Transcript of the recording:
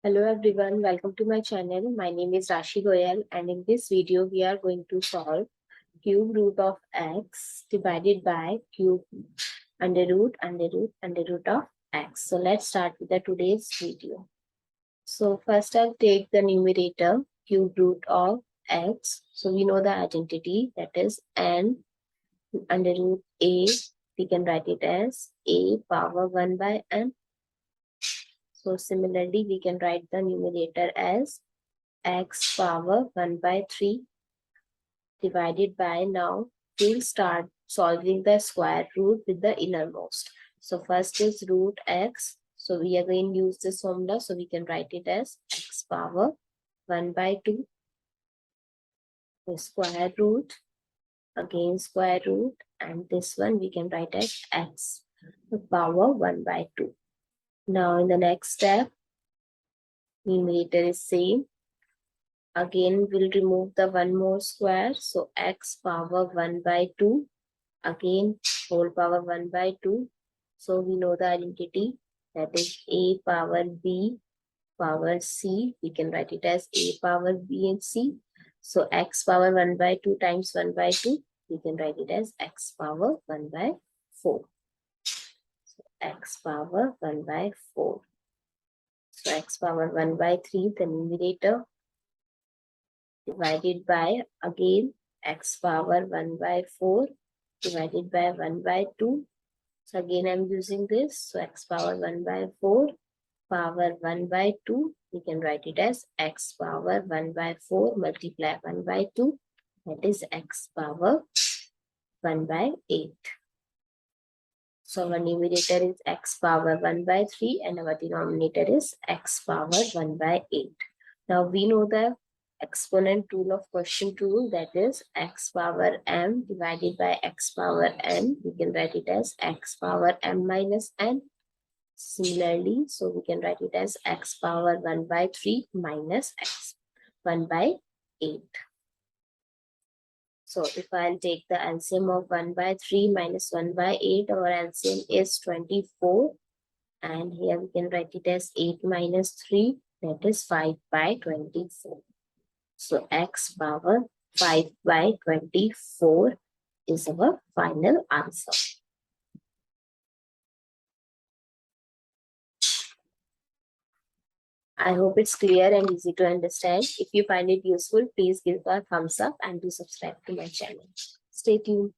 Hello everyone, welcome to my channel. My name is Rashi Goel and in this video we are going to solve cube root of x divided by cube under root of x. So let's start with the today's video. So first I'll take the numerator cube root of x. So we know the identity, that is n under root a. We can write it as a power 1 by n. So similarly, we can write the numerator as x power 1 by 3 divided by, now we'll start solving the square root with the innermost. So first is root x. So we again use this formula. So we can write it as x power 1 by 2. The square root, again square root, and this one we can write as x power 1 by 2. Now in the next step, numerator is same. Again, we'll remove the one more square. So x power 1 by 2. Again, whole power 1 by 2. So we know the identity, that is a power b power c. We can write it as a power b and c. So x power 1 by 2 times 1 by 2. We can write it as x power 1 by 4. So x power 1 by 4. So x power 1 by 3, the numerator, divided by, again, x power 1 by 4 divided by 1 by 2. So again I'm using this. So x power 1 by 4 power 1 by 2. We can write it as x power 1 by 4 multiply 1 by 2. That is x power 1 by 8. So our numerator is x power 1 by 3 and our denominator is x power 1 by 8. Now we know the exponent rule of question rule, that is x power m divided by x power n. We can write it as x power m minus n. Similarly, so we can write it as x power 1 by 3 minus x 1 by 8. So if I'll take the LCM of 1 by 3 minus 1 by 8, our LCM is 24. And here we can write it as 8 minus 3, that is 5 by 24. So x power 5 by 24 is our final answer. I hope it's clear and easy to understand. If you find it useful, please give a thumbs up and do subscribe to my channel. Stay tuned.